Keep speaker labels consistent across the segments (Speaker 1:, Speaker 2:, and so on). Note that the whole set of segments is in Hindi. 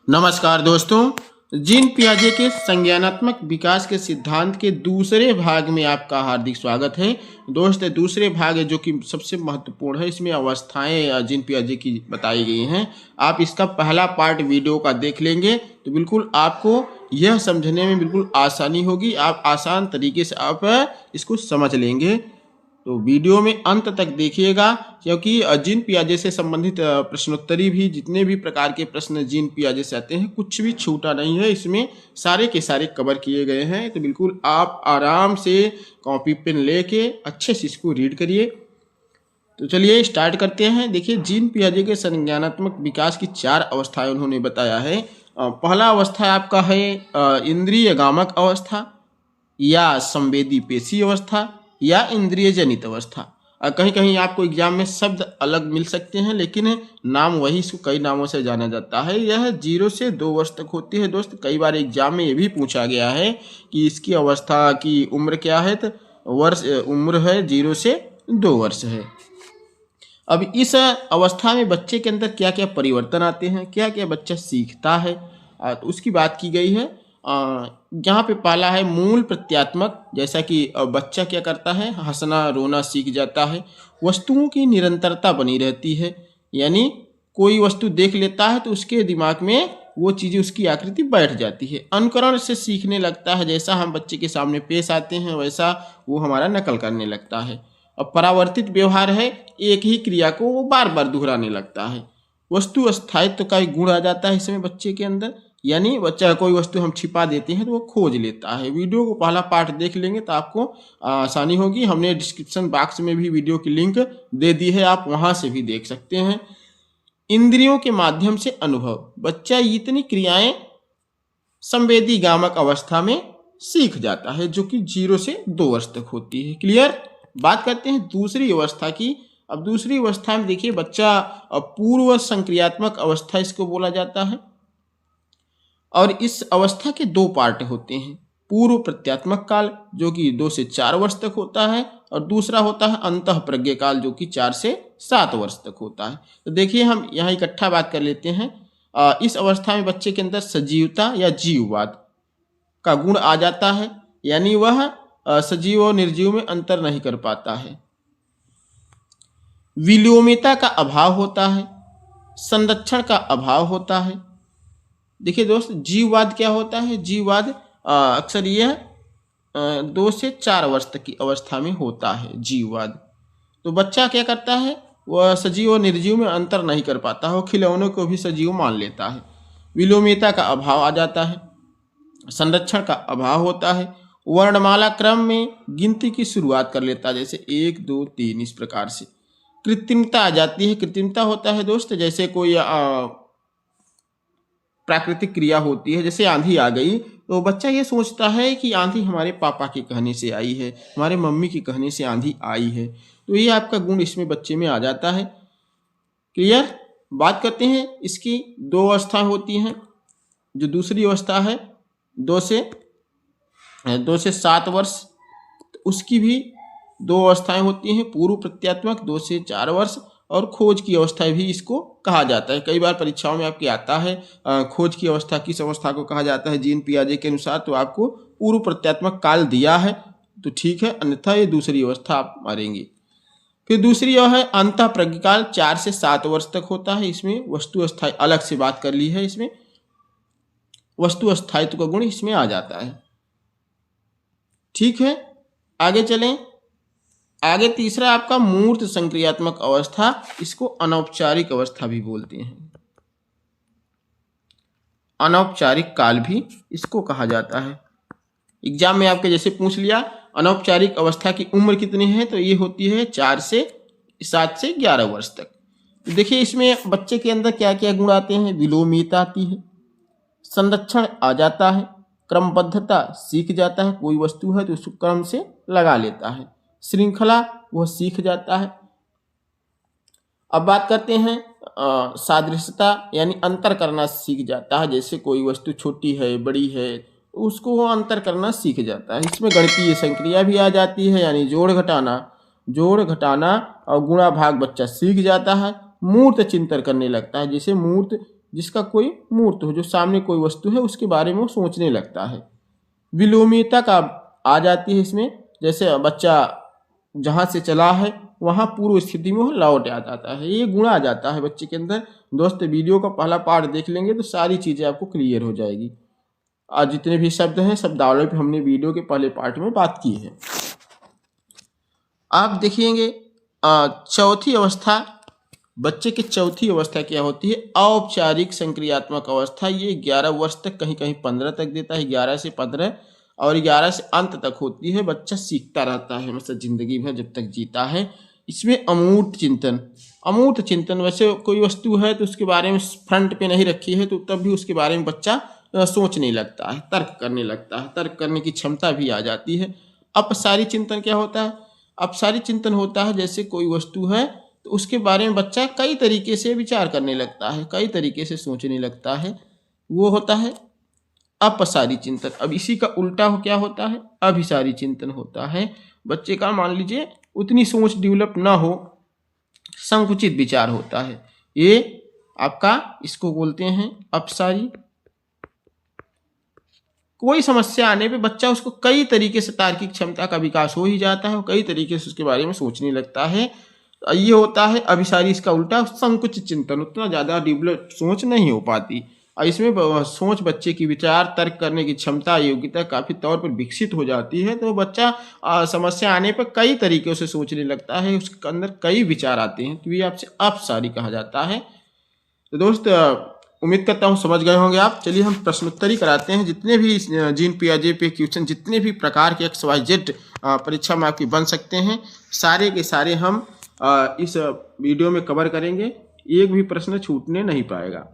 Speaker 1: नमस्कार दोस्तों, जीन पियाजे के संज्ञानात्मक विकास के सिद्धांत के दूसरे भाग में आपका हार्दिक स्वागत है। दोस्त, दूसरे भाग है जो कि सबसे महत्वपूर्ण है। इसमें अवस्थाएं जीन पियाजे की बताई गई हैं। आप इसका पहला पार्ट वीडियो का देख लेंगे तो बिल्कुल आपको यह समझने में बिल्कुल आसानी होगी। आप आसान तरीके से आप इसको समझ लेंगे। तो वीडियो में अंत तक देखिएगा, क्योंकि जीन पियाजे से संबंधित प्रश्नोत्तरी भी जितने भी प्रकार के प्रश्न जीन पियाजे से आते हैं कुछ भी छूटा नहीं है। इसमें सारे के सारे कवर किए गए हैं। तो बिल्कुल आप आराम से कॉपी पेन लेके अच्छे से इसको रीड करिए। तो चलिए स्टार्ट करते हैं। देखिए, जीन पियाजे के संज्ञानात्मक विकास की 4 अवस्थाएं उन्होंने बताया है। पहला अवस्था आपका है इंद्रिय गामक अवस्था या संवेदी पेशी अवस्था या इंद्रिय जनित अवस्था। कहीं कहीं आपको एग्जाम में शब्द अलग मिल सकते हैं, लेकिन नाम वही, इसको कई नामों से जाना जाता है। यह 0 से 2 वर्ष तक होती है। दोस्त, कई बार एग्जाम में ये भी पूछा गया है कि इसकी अवस्था की उम्र क्या है, तो वर्ष उम्र है 0 से 2 वर्ष है। अब इस अवस्था में बच्चे के अंदर क्या क्या परिवर्तन आते हैं, क्या क्या बच्चा सीखता है, तो उसकी बात की गई है। यहाँ पे पहला है मूल प्रत्यात्मक, जैसा कि बच्चा क्या करता है, हंसना रोना सीख जाता है। वस्तुओं की निरंतरता बनी रहती है, यानी कोई वस्तु देख लेता है तो उसके दिमाग में वो चीज़ें, उसकी आकृति बैठ जाती है। अनुकरण से सीखने लगता है, जैसा हम बच्चे के सामने पेश आते हैं वैसा वो हमारा नकल करने लगता है। और परावर्तित व्यवहार है, एक ही क्रिया को वो बार बार दोहराने लगता है। वस्तु स्थायित्व का एक गुण आ जाता है इसमें बच्चे के अंदर, यानी बच्चा कोई वस्तु हम छिपा देते हैं तो वो खोज लेता है। वीडियो को पहला पार्ट देख लेंगे तो आपको आसानी होगी। हमने डिस्क्रिप्शन बॉक्स में भी वीडियो की लिंक दे दी है, आप वहां से भी देख सकते हैं। इंद्रियों के माध्यम से अनुभव, बच्चा इतनी क्रियाएं संवेदी गामक अवस्था में सीख जाता है, जो कि 0 से 2 वर्ष तक होती है। क्लियर। बात करते हैं दूसरी अवस्था की। अब दूसरी अवस्था में देखिए, बच्चा पूर्व संक्रियात्मक अवस्था इसको बोला जाता है। और इस अवस्था के 2 पार्ट होते हैं। पूर्व प्रत्यात्मक काल, जो कि 2 से 4 वर्ष तक होता है, और दूसरा होता है अंतः प्रज्ञ काल, जो कि 4 से 7 वर्ष तक होता है। तो देखिए, हम यहाँ इकट्ठा बात कर लेते हैं। इस अवस्था में बच्चे के अंदर सजीवता या जीववाद का गुण आ जाता है, यानी वह सजीव और निर्जीव में अंतर नहीं कर पाता है। विलोम्यता का अभाव होता है, संरक्षण का अभाव होता है। देखिए दोस्त, जीववाद क्या होता है? जीववाद अक्सर यह 2 से 4 वर्ष तक की अवस्था में होता है जीववाद। तो बच्चा क्या करता है, वह सजीव और निर्जीव में अंतर नहीं कर पाता है, वो खिलौनों को भी सजीव मान लेता है। विलोम्यता का अभाव आ जाता है, संरक्षण का अभाव होता है। वर्णमाला क्रम में गिनती की शुरुआत कर लेता है, जैसे 1 2 3 इस प्रकार से। कृत्रिमता आ जाती है। कृत्रिमता होता है दोस्त, जैसे कोई प्राकृतिक क्रिया होती है, जैसे आंधी आ गई तो बच्चा ये सोचता है कि आंधी हमारे पापा के कहने से आई है, हमारे मम्मी के कहने से आंधी आई है। तो ये आपका गुण इसमें बच्चे में आ जाता है। क्लियर। बात करते हैं, इसकी 2 अवस्था होती हैं। जो दूसरी अवस्था है 2 से 7 वर्ष, उसकी भी 2 अवस्थाएं होती हैं। पूर्व प्रत्यात्मक 2 से 4 वर्ष, और खोज की अवस्था भी इसको कहा जाता है। कई बार परीक्षाओं में आपके आता है खोज की अवस्था किस अवस्था को कहा जाता है जीन पियाजे के अनुसार, तो आपको पूर्व प्रत्यात्मक काल दिया है तो ठीक है, अन्यथा ये दूसरी अवस्था आप मारेंगे। फिर दूसरी यह है अंतः प्रज्ञ काल, 4 से 7 वर्ष तक होता है। इसमें वस्तु स्थायी अलग से बात कर ली है, इसमें वस्तु स्थायित्व का गुण इसमें आ जाता है। ठीक है, आगे चलें। आगे तीसरा आपका मूर्त संक्रियात्मक अवस्था, इसको अनौपचारिक अवस्था भी बोलते हैं। अनौपचारिक काल भी इसको कहा जाता है। एग्जाम में आपके जैसे पूछ लिया अनौपचारिक अवस्था की उम्र कितनी है, तो ये होती है 7 से 11 वर्ष तक। तो देखिए, इसमें बच्चे के अंदर क्या क्या गुण आते हैं। विलोम्यता आती है, संरक्षण आ जाता है, क्रमबद्धता सीख जाता है, कोई वस्तु है तो उसको क्रम से लगा लेता है, श्रृंखला वह सीख जाता है। अब बात करते हैं सादृश्यता, यानी अंतर करना सीख जाता है। जैसे कोई वस्तु छोटी है बड़ी है, उसको वो अंतर करना सीख जाता है। इसमें गणितीय संक्रिया भी आ जाती है, यानी जोड़ घटाना और गुणा भाग बच्चा सीख जाता है। मूर्त चिंतन करने लगता है, जैसे मूर्त जिसका कोई मूर्त हो, जो सामने कोई वस्तु है उसके बारे में वो सोचने लगता है। विलोमियता का आ जाती है इसमें, जैसे बच्चा जहाँ से चला है वहाँ पूर्व स्थिति में वो लौट आ जाता है, ये गुण आ जाता है बच्चे के अंदर। दोस्त वीडियो का पहला पार्ट देख लेंगे तो सारी चीज़ें आपको क्लियर हो जाएगी। आज जितने भी शब्द हैं शब्दावली पे हमने वीडियो के पहले पार्ट में बात की है। आप देखिएंगे चौथी अवस्था, बच्चे की चौथी अवस्था क्या होती है? औपचारिक संक्रियात्मक अवस्था। ये 11 वर्ष तक, कहीं कहीं 15 तक देता है, 11 से 15 और 11 से अंत तक होती है। बच्चा सीखता रहता है मतलब जिंदगी भर जब तक जीता है। इसमें अमूर्त चिंतन, अमूर्त चिंतन, वैसे कोई वस्तु है तो उसके बारे में फ्रंट पे नहीं रखी है तो तब भी उसके बारे में बच्चा सोचने लगता है, तर्क करने लगता है, तर्क करने की क्षमता भी आ जाती है। अपसारी चिंतन क्या होता है? अपसारी चिंतन होता है जैसे कोई वस्तु है तो उसके बारे में बच्चा कई तरीके से विचार करने लगता है, कई तरीके से सोचने लगता है, वो होता है अपसारी चिंतन। अब इसी का उल्टा क्या होता है? अभिसारी चिंतन होता है। बच्चे का मान लीजिए उतनी सोच डेवलप ना हो, संकुचित विचार होता है, ये आपका इसको बोलते हैं अपसारी। कोई समस्या आने पे बच्चा उसको कई तरीके से, तार्किक क्षमता का विकास हो ही जाता है, कई तरीके से उसके बारे में सोचने लगता है, ये होता है अभिसारी। इसका उल्टा संकुचित चिंतन, उतना ज़्यादा डेवलप सोच नहीं हो पाती। और इसमें सोच बच्चे की विचार तर्क करने की क्षमता, योग्यता काफ़ी तौर पर विकसित हो जाती है, तो बच्चा समस्या आने पर कई तरीक़ों से सोचने लगता है, उसके अंदर कई विचार आते हैं, तो ये आपसे अपसारी कहा जाता है। तो दोस्त उम्मीद करता हूँ समझ गए होंगे आप। चलिए हम प्रश्नोत्तरी कराते हैं। जितने भी जीन पियाजे पे क्वेश्चन, जितने भी प्रकार के XYZ परीक्षा में आपकी बन सकते हैं, सारे के सारे हम इस वीडियो में कवर करेंगे। एक भी प्रश्न छूटने नहीं पाएगा,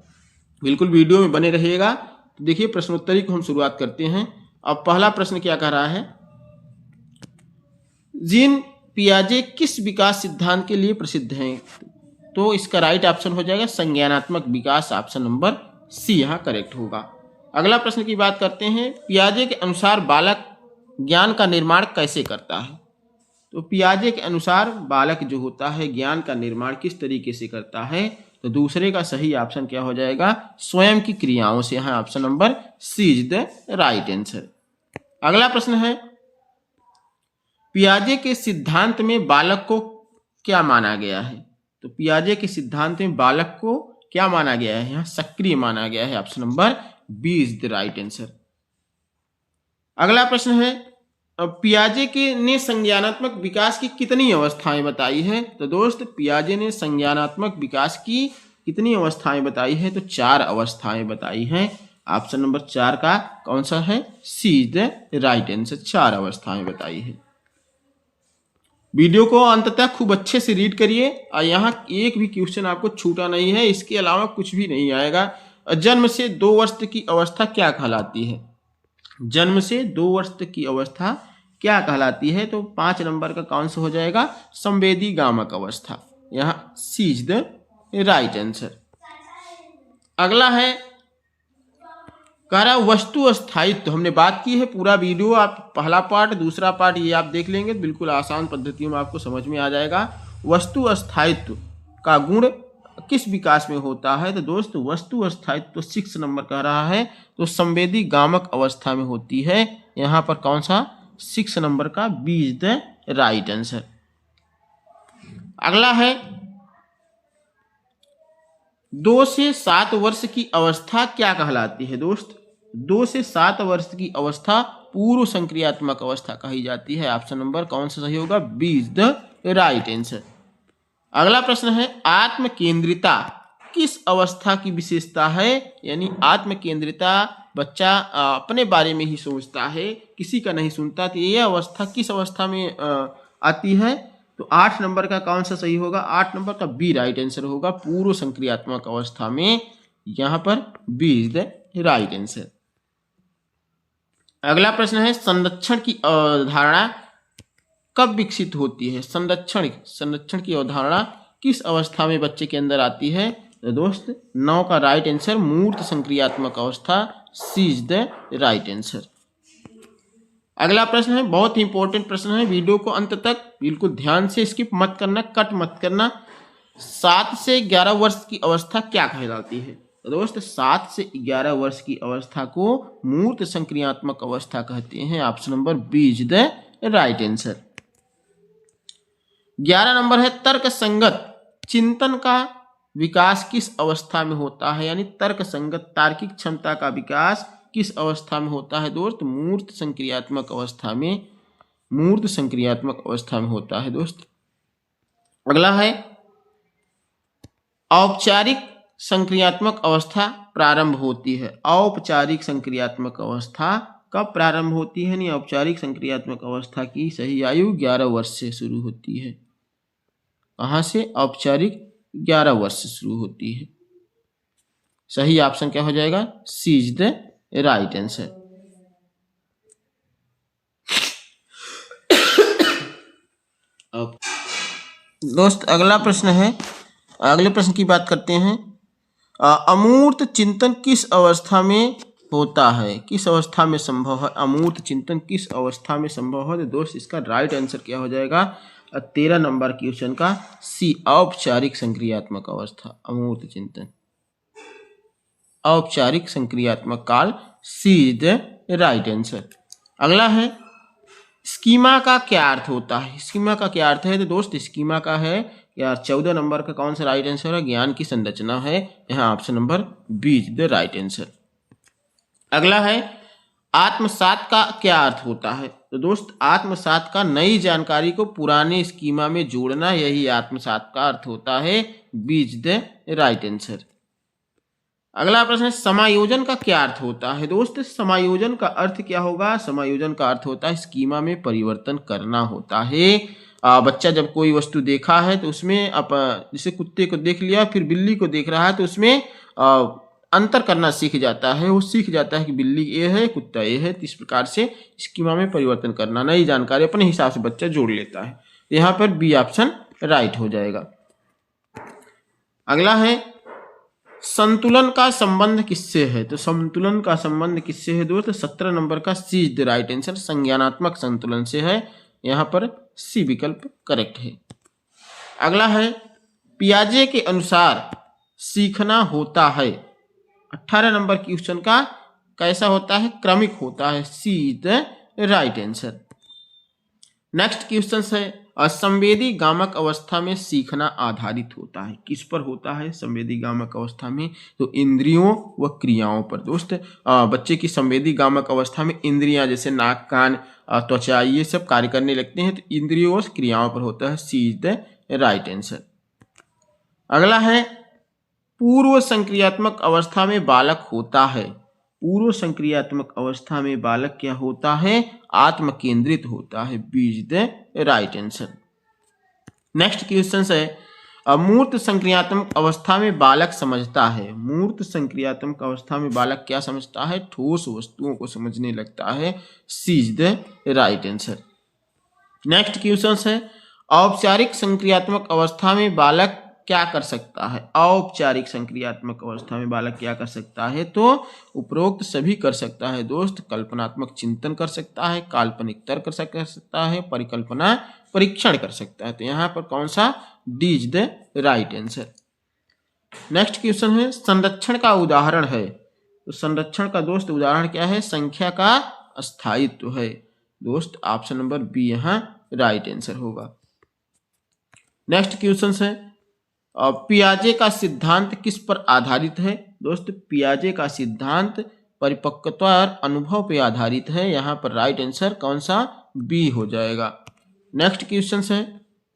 Speaker 1: बिल्कुल वीडियो में बने रहिएगा। तो देखिए प्रश्नोत्तरी को हम शुरुआत करते हैं। अब पहला प्रश्न क्या कह रहा है? जीन पियाजे किस विकास सिद्धांत के लिए प्रसिद्ध हैं? तो इसका राइट ऑप्शन हो जाएगा संज्ञानात्मक विकास, ऑप्शन नंबर सी यहाँ करेक्ट होगा। अगला प्रश्न की बात करते हैं। पियाजे के अनुसार बालक ज्ञान का निर्माण कैसे करता है? तो पियाजे के अनुसार बालक जो होता है ज्ञान का निर्माण किस तरीके से करता है? तो दूसरे का सही ऑप्शन क्या हो जाएगा? स्वयं की क्रियाओं से। यहाँ option number C is the right answer. अगला प्रश्न है, पियाजे के सिद्धांत में बालक को क्या माना गया है? तो पियाजे के सिद्धांत में बालक को क्या माना गया है? यहाँ सक्रिय माना गया है, option number B is the right answer. अगला प्रश्न है, पियाजे के ने संज्ञानात्मक विकास की कितनी अवस्थाएं बताई है? तो दोस्त पियाजे ने संज्ञानात्मक विकास की कितनी अवस्थाएं बताई है? तो 4 अवस्थाएं बताई हैं। ऑप्शन नंबर 4 का कौन सा है? C is the right answer. 4 अवस्थाएं बताई है। वीडियो को अंत तक खूब अच्छे से रीड करिए और यहाँ एक भी क्वेश्चन आपको छूटा नहीं है, इसके अलावा कुछ भी नहीं आएगा। जन्म से 2 वर्ष तक की अवस्था क्या कहलाती है? जन्म से 2 वर्ष तक की अवस्था क्या कहलाती है? तो 5 नंबर का कौन सा हो जाएगा? संवेदी गामक अवस्था। यहाँ सी इज द राइट आंसर। अगला है, कह रहा वस्तु स्थायित्व। हमने बात की है, पूरा वीडियो आप पहला पार्ट दूसरा पार्ट ये आप देख लेंगे, बिल्कुल आसान पद्धतियों में आपको समझ में आ जाएगा। वस्तु स्थायित्व का गुण किस विकास में होता है? तो दोस्त वस्तु स्थायित्व 6 नंबर कह रहा है, तो संवेदी गामक अवस्था में होती है। यहाँ पर कौन सा? 6 नंबर का B is the right answer. अगला है, 2 से 7 वर्ष की अवस्था क्या कहलाती है? दोस्त 2 से 7 वर्ष की अवस्था पूर्व संक्रियात्मक अवस्था कही जाती है। ऑप्शन नंबर कौन सा सही होगा? B is the right answer. अगला प्रश्न है, आत्म केंद्रिता किस अवस्था की विशेषता है? यानी आत्म केंद्रिता, बच्चा अपने बारे में ही सोचता है, किसी का नहीं सुनता, तो ये अवस्था किस अवस्था में आती है? तो 8 नंबर का कौन सा सही होगा? 8 नंबर का बी राइट आंसर होगा, पूर्व संक्रियात्मक अवस्था में। यहाँ पर B is the right answer. अगला प्रश्न है, संरक्षण की अवधारणा कब विकसित होती है? संरक्षण की अवधारणा किस अवस्था में बच्चे के अंदर आती है? तो दोस्त 9 का राइट आंसर मूर्त संक्रियात्मक अवस्था, सी इज द राइट आंसर। अगला प्रश्न है, बहुत ही इंपॉर्टेंट प्रश्न है, वीडियो को अंत तक बिल्कुल ध्यान से स्किप मत करना, कट मत करना। 7 से 11 वर्ष की अवस्था क्या कहलाती है? तो दोस्त 7 से 11 वर्ष की अवस्था को मूर्त संक्रियात्मक अवस्था कहते हैं। Option number B is the right answer. 11 number है तर्क संगत चिंतन का विकास किस अवस्था में होता है, यानी तर्क संगत तार्किक क्षमता का विकास किस अवस्था में होता है दोस्त? मूर्त संक्रियात्मक अवस्था में, मूर्त संक्रियात्मक अवस्था में होता है दोस्त। अगला है औपचारिक संक्रियात्मक अवस्था प्रारंभ होती है। औपचारिक संक्रियात्मक अवस्था कब प्रारंभ होती है? यानी औपचारिक संक्रियात्मक अवस्था की सही आयु 11 वर्ष से शुरू होती है। कहाँ से? औपचारिक 11 वर्ष से शुरू होती है। सही ऑप्शन क्या हो जाएगा? सी इज द राइट आंसर। दोस्त अगला प्रश्न है, अगले प्रश्न की बात करते हैं। अमूर्त चिंतन किस अवस्था में होता है? किस अवस्था में संभव है? अमूर्त चिंतन किस अवस्था में संभव है? तो दोस्त इसका राइट आंसर क्या हो जाएगा? 13 नंबर क्वेश्चन का सी, औपचारिक संक्रियात्मक अवस्था। अमूर्त चिंतन, औपचारिक संक्रियात्मक काल, सी इज द राइट आंसर। अगला है स्कीमा का क्या अर्थ होता है? स्कीमा का क्या अर्थ है? तो दोस्त स्कीमा का है यार 14 नंबर का कौन सा राइट आंसर है? ज्ञान की संरचना है। यहाँ option number B is the right answer. अगला है आत्मसात का क्या अर्थ होता है? तो दोस्त आत्मसात का नई जानकारी को पुराने स्कीमा में जोड़ना, यही आत्मसात का अर्थ होता है। B is the right answer. अगला प्रश्न है समायोजन का क्या अर्थ होता है? दोस्त समायोजन का अर्थ क्या होगा? समायोजन का अर्थ होता है स्कीमा में परिवर्तन करना होता है। बच्चा जब कोई वस्तु देखा है तो उसमें जैसे कुत्ते को देख लिया, फिर बिल्ली को देख रहा है, तो उसमें अंतर करना सीख जाता है। वो सीख जाता है कि बिल्ली ये है, कुत्ता ये है। तो इस प्रकार से स्कीमा में परिवर्तन करना, नई जानकारी अपने हिसाब से बच्चा जोड़ लेता है। यहाँ पर बी ऑप्शन राइट हो जाएगा। अगला है संतुलन का संबंध किससे है? तो संतुलन का संबंध किससे है दोस्त? 17 नंबर का सी इज द राइट आंसर। संज्ञानात्मक संतुलन से है। यहाँ पर सी विकल्प करेक्ट है। अगला है पियाजे के अनुसार सीखना होता है। 18 नंबर क्वेश्चन का कैसा होता है? क्रमिक होता है। C is the right answer. Next question है असंवेदी गामक अवस्था में सीखना आधारित होता है। किस पर होता है संवेदी गामक अवस्था में? तो इंद्रियों व क्रियाओं पर। दोस्त बच्चे की संवेदी गामक अवस्था में इंद्रियां जैसे नाक, कान, त्वचा ये सब कार्य करने लगते हैं, तो इंद्रियों और क्रियाओं पर होता है। C is the right answer. अगला है पूर्व संक्रियात्मक अवस्था में बालक होता है। पूर्व संक्रियात्मक अवस्था में बालक क्या होता है? आत्म केंद्रित होता है। B is the right answer. Next question है अमूर्त संक्रियात्मक अवस्था में बालक समझता है। मूर्त संक्रियात्मक अवस्था में बालक क्या समझता है? ठोस वस्तुओं को समझने लगता है। C is the right answer. Next question है औपचारिक संक्रियात्मक अवस्था में बालक क्या कर सकता है? औपचारिक संक्रियात्मक अवस्था में बालक क्या कर सकता है? तो उपरोक्त सभी कर सकता है दोस्त। कल्पनात्मक चिंतन कर सकता है, काल्पनिक तर्क कर सकता है, परिकल्पना परीक्षण कर सकता है। तो यहाँ पर कौन सा? D is the right answer. Next question है संरक्षण का उदाहरण है। तो संरक्षण का दोस्त उदाहरण क्या है? संख्या का स्थायित्व है। दोस्त ऑप्शन नंबर बी यहाँ राइट आंसर होगा। नेक्स्ट क्वेश्चन है पियाजे का सिद्धांत किस पर आधारित है? दोस्त पियाजे का सिद्धांत परिपक्वता और अनुभव पर आधारित है। यहाँ पर राइट आंसर कौन सा? बी हो जाएगा। नेक्स्ट क्वेश्चन है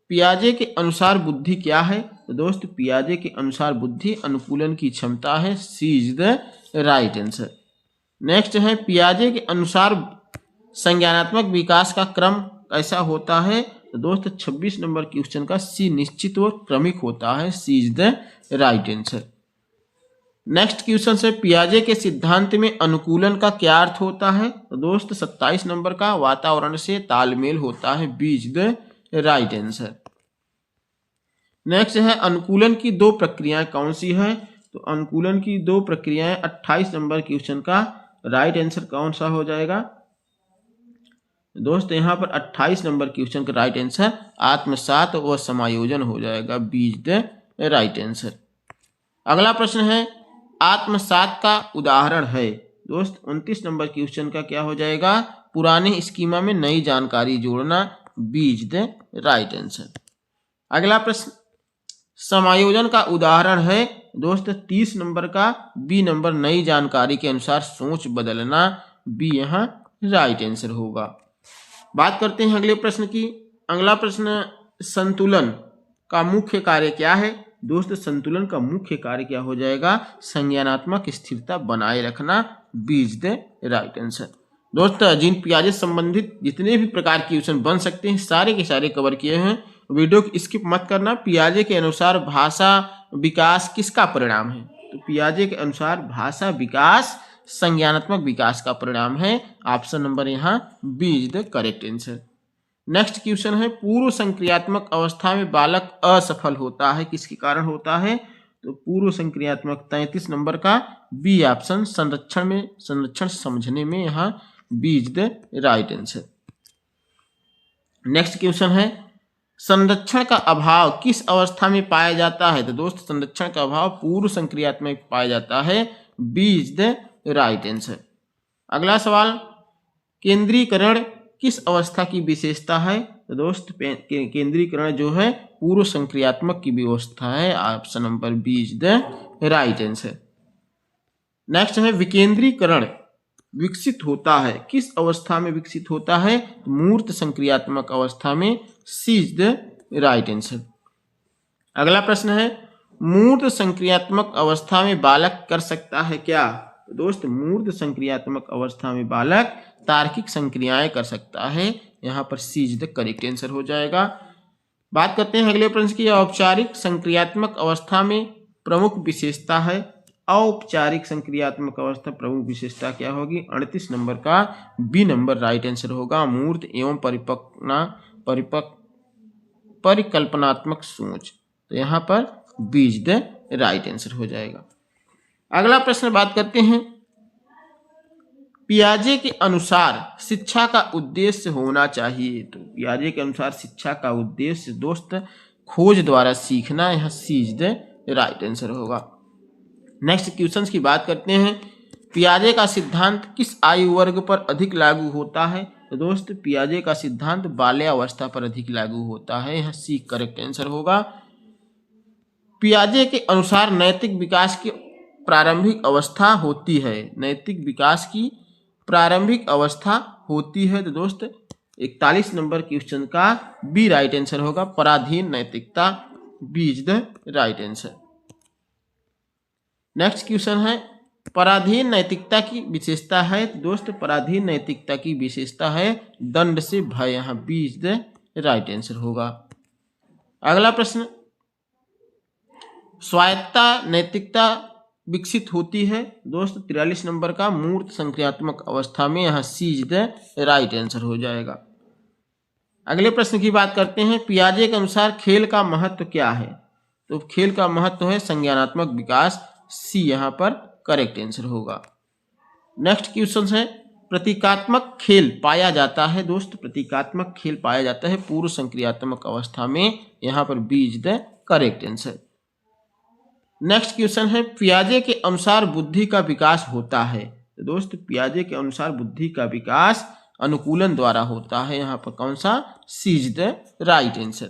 Speaker 1: पियाजे के अनुसार बुद्धि क्या है? तो दोस्त पियाजे के अनुसार बुद्धि अनुकूलन की क्षमता है। C is the right answer. Next है पियाजे के अनुसार संज्ञानात्मक विकास का क्रम कैसा होता है? तो दोस्त 26 नंबर क्वेश्चन का सी निश्चित व क्रमिक होता है। C is the right answer. Next question से पियाजे के सिद्धांत में अनुकूलन का क्या अर्थ होता है? तो दोस्त 27 नंबर का वातावरण से तालमेल होता है। B is the right answer. Next है अनुकूलन की दो प्रक्रियाएं कौन सी है? तो अनुकूलन की दो प्रक्रियाएं 28 नंबर क्वेश्चन का राइट आंसर कौन सा हो जाएगा? दोस्त यहाँ पर 28 नंबर क्वेश्चन का राइट आंसर आत्मसात व समायोजन हो जाएगा। B is the right answer. अगला प्रश्न है आत्मसात का उदाहरण है? दोस्त 29 नंबर क्वेश्चन का क्या हो जाएगा? पुराने स्कीमा में नई जानकारी जोड़ना, B is the right answer. अगला प्रश्न, समायोजन का उदाहरण है? दोस्त 30 नंबर का बी नंबर, नई जानकारी के अनुसार सोच बदलना, बी यहाँ राइट आंसर होगा। बात करते हैं अगले प्रश्न की। अगला प्रश्न, संतुलन का मुख्य कार्य क्या है? दोस्त संतुलन का मुख्य कार्य क्या हो जाएगा? संज्ञानात्मक स्थिरता बनाए रखना, B is the right answer. दोस्त जीन पियाजे संबंधित जितने भी प्रकार के क्वेश्चन बन सकते हैं सारे के सारे कवर किए हैं, वीडियो को स्किप मत करना। पियाजे के अनुसार भाषा विकास किसका परिणाम है? तो पियाजे के अनुसार भाषा विकास संज्ञानात्मक विकास का परिणाम है, ऑप्शन नंबर यहाँ B is the correct answer. Next question है, पूर्व संक्रियात्मक अवस्था में बालक असफल होता है, किसके कारण होता है? तो पूर्व संक्रियात्मक 33 नंबर का बी ऑप्शन, संरक्षण समझने में यहाँ B is the right answer. Next question है, संरक्षण का अभाव किस अवस्था में पाया जाता है? तो दोस्त संरक्षण का अभाव पूर्व संक्रियात्मक पाया जाता है, B is the right answer. अगला सवाल, केंद्रीकरण किस अवस्था की विशेषता है? तो दोस्त केंद्रीकरण जो है पूर्व संक्रियात्मक की व्यवस्था है, option number B is the right answer. Next है, विकेंद्रीकरण विकसित होता है, किस अवस्था में विकसित होता है? मूर्त संक्रियात्मक अवस्था में, सी इज द राइट आंसर। अगला प्रश्न है, मूर्त संक्रियात्मक अवस्था में बालक कर सकता है क्या? दोस्त मूर्त संक्रियात्मक अवस्था में बालक तार्किक संक्रियाएं कर सकता है, यहाँ पर सी इज द करेक्ट आंसर हो जाएगा। बात करते हैं अगले प्रश्न की, औपचारिक संक्रियात्मक अवस्था में प्रमुख विशेषता है? औपचारिक संक्रियात्मक अवस्था प्रमुख विशेषता क्या होगी? 38 नंबर का बी नंबर राइट आंसर होगा, मूर्त एवं परिकल्पनात्मक सोच, तो यहाँ पर B is the right answer हो जाएगा। अगला प्रश्न बात करते हैं, पियाजे के अनुसार शिक्षा का उद्देश्य होना चाहिए? तो पियाजे के अनुसार शिक्षा का उद्देश्य दोस्त खोज द्वारा सीखना, यहाँ सी इज द राइट आंसर होगा। नेक्स्ट क्वेश्चंस की बात करते हैं, पियाजे का सिद्धांत किस आयु वर्ग पर अधिक लागू होता है? तो दोस्त पियाजे का सिद्धांत बाल्यावस्था पर अधिक लागू होता है, यहाँ सी करेक्ट आंसर होगा। पियाजे के अनुसार नैतिक विकास की प्रारंभिक अवस्था होती है, नैतिक विकास की प्रारंभिक अवस्था होती है, तो दोस्त 41 नंबर क्वेश्चन का बी राइट आंसर होगा, पराधीन नैतिकता, B is the right answer. Next question है, पराधीन नैतिकता की विशेषता है? तो दोस्त पराधीन नैतिकता की विशेषता है दंड से भय, यहाँ B is the right answer होगा। अगला प्रश्न, स्वायत्ता नैतिकता विकसित होती है? दोस्त 43 नंबर का मूर्त संक्रियात्मक अवस्था में, यहाँ सी इज द राइट आंसर हो जाएगा। अगले प्रश्न की बात करते हैं, पियाजे के अनुसार खेल का महत्व क्या है? तो खेल का महत्व है संज्ञानात्मक विकास, सी यहाँ पर करेक्ट आंसर होगा। नेक्स्ट क्वेश्चन है, प्रतीकात्मक खेल पाया जाता है? दोस्त प्रतीकात्मक खेल पाया जाता है पूर्व संक्रियात्मक अवस्था में, यहाँ पर B is the correct answer. Next question है, पियाजे के अनुसार बुद्धि का विकास होता है? तो दोस्त पियाजे के अनुसार बुद्धि का विकास अनुकूलन द्वारा होता है, यहाँ पर कौन सा? सी इज द राइट आंसर।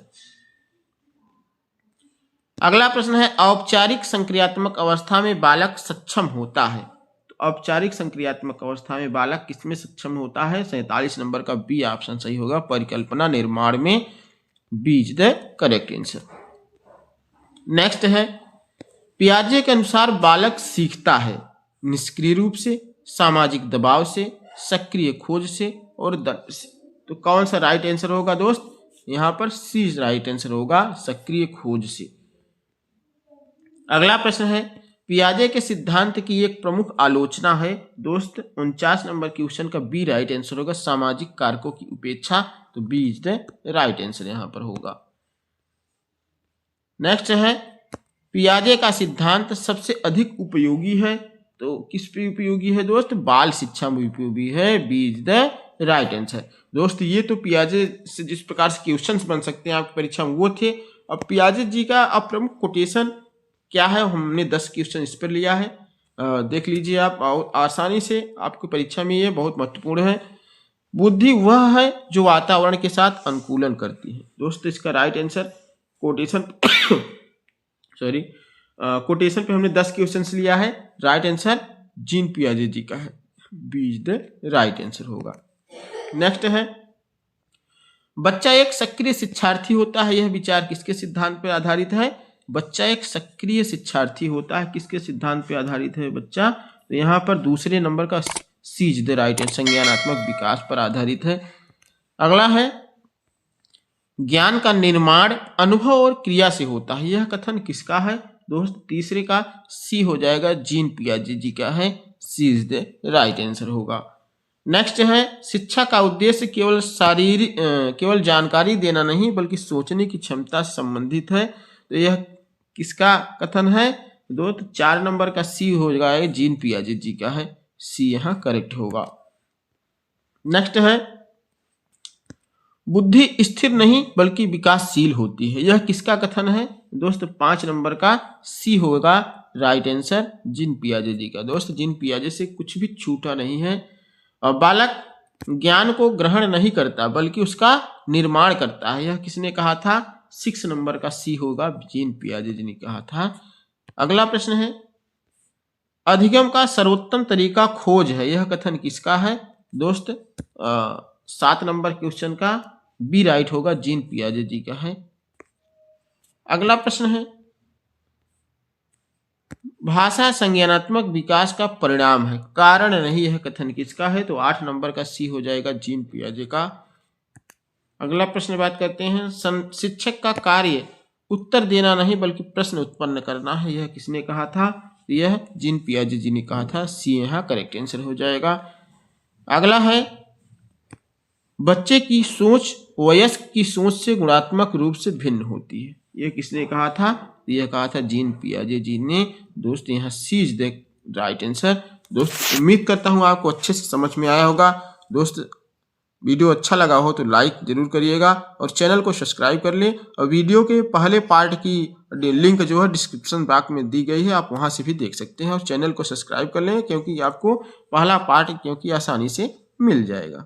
Speaker 1: अगला प्रश्न है, औपचारिक संक्रियात्मक अवस्था में बालक सक्षम होता है? तो औपचारिक संक्रियात्मक अवस्था में बालक किसमें सक्षम होता है? 47 नंबर का बी ऑप्शन सही होगा, परिकल्पना निर्माण में, B is the correct answer. Next है, पियाजे के अनुसार बालक सीखता है निष्क्रिय रूप से, सामाजिक दबाव से, सक्रिय खोज से और दंड से, तो कौन सा राइट आंसर होगा दोस्त? यहाँ पर सी राइट आंसर होगा, सक्रिय खोज से। अगला प्रश्न है, पियाजे के सिद्धांत की एक प्रमुख आलोचना है? दोस्त 49 नंबर क्वेश्चन का बी राइट आंसर होगा, सामाजिक कारकों की उपेक्षा, तो B is the right answer यहाँ पर होगा। नेक्स्ट है, पियाजे का सिद्धांत सबसे अधिक उपयोगी है? तो किस पे उपयोगी है दोस्त? बाल शिक्षा में उपयोगी है, B is the right answer. दोस्त ये तो पियाजे से जिस प्रकार से क्वेश्चंस बन सकते हैं आपकी परीक्षा में वो थे। अब पियाजे जी का अब प्रमुख कोटेशन क्या है, हमने 10 क्वेश्चन इस पर लिया है। देख लीजिए आप, और आसानी से आपकी परीक्षा में ये बहुत महत्वपूर्ण है। बुद्धि वह है जो वातावरण के साथ अनुकूलन करती है। दोस्तों इसका right answer quotation sorry quotation पे हमने 10 क्वेश्चंस लिया है। राइट आंसर जीन पियाजे जी का है, B is the right answer होगा। नेक्स्ट है, बच्चा एक सक्रिय शिक्षार्थी होता है, यह विचार किसके सिद्धांत पर आधारित है? बच्चा एक सक्रिय शिक्षार्थी होता है, किसके सिद्धांत पर आधारित है बच्चा? तो यहाँ पर दूसरे नंबर का सी इज द राइट आंसर, संज्ञानात्मक विकास पर आधारित है। अगला है, ज्ञान का निर्माण अनुभव और क्रिया से होता है, यह कथन किसका है? दोस्त तीसरे का सी हो जाएगा, जीन पियाजे जी का है, C is the right answer होगा। नेक्स्ट है, शिक्षा का उद्देश्य केवल जानकारी देना नहीं बल्कि सोचने की क्षमता से संबंधित है, तो यह किसका कथन है? दोस्त 4 नंबर का सी हो जाएगा, जीन पियाजे जी का है, सी यहाँ करेक्ट होगा। नेक्स्ट है, बुद्धि स्थिर नहीं बल्कि विकासशील होती है, यह किसका कथन है? दोस्त 5 नंबर का सी होगा राइट आंसर, जीन पियाजे जी का। दोस्त जीन पियाजे से कुछ भी छूटा नहीं है। और बालक ज्ञान को ग्रहण नहीं करता बल्कि उसका निर्माण करता है, यह किसने कहा था? 6 नंबर का सी होगा, जीन पियाजे जी ने कहा था। अगला प्रश्न है, अधिगम का सर्वोत्तम तरीका खोज है, यह कथन किसका है? दोस्त 7 नंबर क्वेश्चन का बी राइट होगा, जीन पियाजे जी का है। अगला प्रश्न है, भाषा संज्ञानात्मक विकास का परिणाम है, कारण नहीं, यह कथन किसका है? तो 8 नंबर का सी हो जाएगा, जीन पियाजे का। अगला प्रश्न बात करते हैं, शिक्षक का कार्य उत्तर देना नहीं बल्कि प्रश्न उत्पन्न करना है, यह किसने कहा था? यह जीन पियाजे जी ने कहा था, सी यहाँ करेक्ट आंसर हो जाएगा। अगला है, बच्चे की सोच वयस्क की सोच से गुणात्मक रूप से भिन्न होती है, यह किसने कहा था? यह कहा था जीन पियाजे जी ने। दोस्त यहाँ सी इज द राइट आंसर। दोस्त उम्मीद करता हूँ आपको अच्छे से समझ में आया होगा। दोस्त वीडियो अच्छा लगा हो तो लाइक जरूर करिएगा और चैनल को सब्सक्राइब कर लें, और वीडियो के पहले पार्ट की लिंक जो है डिस्क्रिप्शन बॉक्स में दी गई है, आप वहां से भी देख सकते हैं, और चैनल को सब्सक्राइब कर लें क्योंकि आपको पहला पार्ट आसानी से मिल जाएगा।